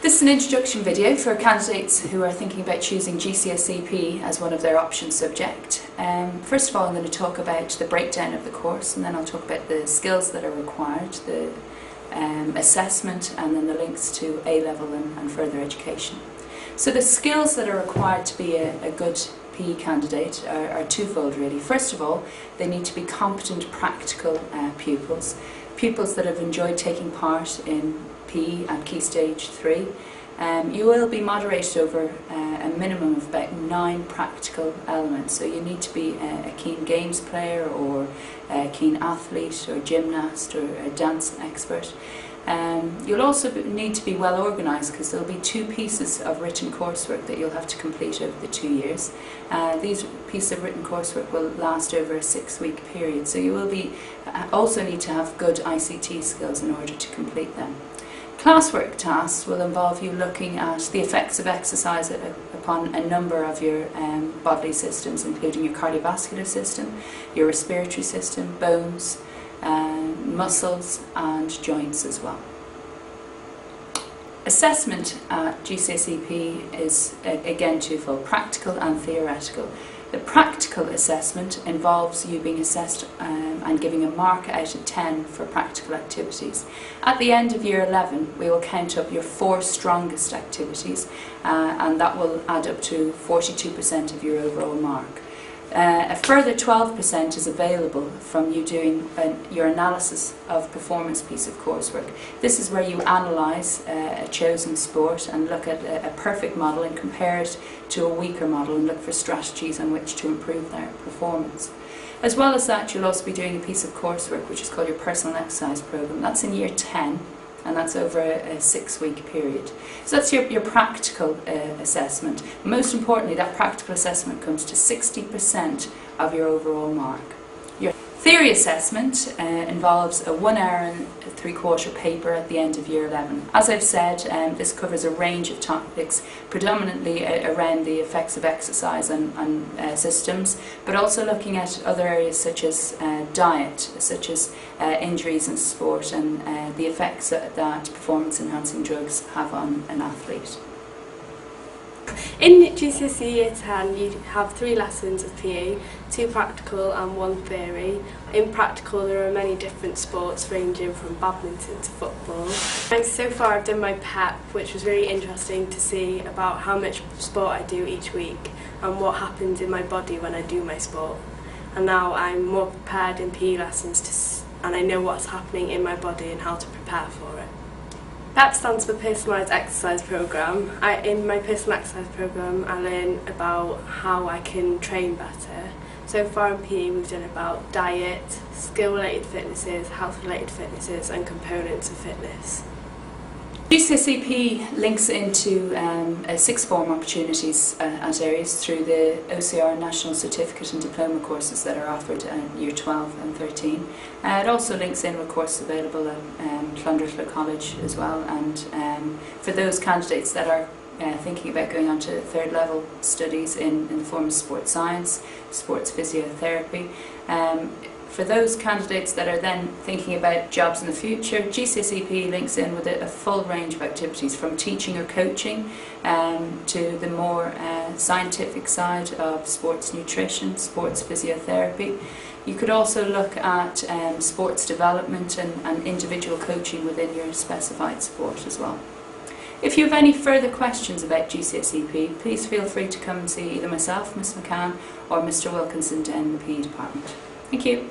This is an introduction video for candidates who are thinking about choosing Gcse Pe as one of their option subject. First of all, I'm going to talk about the breakdown of the course, and then I'll talk about the skills that are required, the assessment, and then the links to A-level and further education. So the skills that are required to be a good PE candidate are twofold really. First of all, they need to be competent practical pupils that have enjoyed taking part in PE at Key Stage 3. You will be moderated over a minimum of about 9 practical elements, so you need to be a keen games player or a keen athlete or gymnast or a dance expert. You'll also need to be well organised, because there will be 2 pieces of written coursework that you'll have to complete over the 2 years. These pieces of written coursework will last over a 6-week period, so you will also need to have good ICT skills in order to complete them. Classwork tasks will involve you looking at the effects of exercise upon a number of your bodily systems, including your cardiovascular system, your respiratory system, bones, muscles and joints as well. Assessment at Gcse Pe is again twofold, practical and theoretical. The practical assessment involves you being assessed and giving a mark out of 10 for practical activities. At the end of year 11 we will count up your 4 strongest activities and that will add up to 42% of your overall mark. A further 12% is available from you doing your analysis of performance piece of coursework. This is where you analyse a chosen sport and look at a perfect model and compare it to a weaker model and look for strategies on which to improve their performance. As well as that, you'll also be doing a piece of coursework which is called your personal exercise programme. That's in year 10. And that's over a 6-week period. So that's your practical assessment. Most importantly, that practical assessment comes to 60% of your overall mark. Your theory assessment involves a 1 hour and 3/4 paper at the end of year 11. As I've said, this covers a range of topics, predominantly around the effects of exercise and systems, but also looking at other areas such as diet, such as injuries in sport, and the effects that performance-enhancing drugs have on an athlete. In GCSE Year 10 you have 3 lessons of PE, 2 practical and 1 theory. In practical there are many different sports ranging from badminton to football. And so far I've done my PEP, which was really interesting to see about how much sport I do each week and what happens in my body when I do my sport. And now I'm more prepared in PE lessons and I know what's happening in my body and how to prepare for it. PEP stands for Personalised Exercise Programme. In my personal exercise programme I learn about how I can train better. So far in PE we've done about diet, skill-related fitnesses, health-related fitnesses and components of fitness. Gcse Pe links into 6 form opportunities at areas through the OCR National Certificate and Diploma courses that are offered in year 12 and 13. It also links in with courses available at Clondalkin College as well, and for those candidates that are thinking about going on to 3rd level studies in the form of sports science, sports physiotherapy. For those candidates that are then thinking about jobs in the future, Gcse Pe links in with a full range of activities, from teaching or coaching to the more scientific side of sports nutrition, sports physiotherapy. You could also look at sports development and individual coaching within your specified sport as well. If you have any further questions about Gcse Pe, please feel free to come and see either myself, Miss McCann, or Mr Wilkinson down in the PE department. Thank you.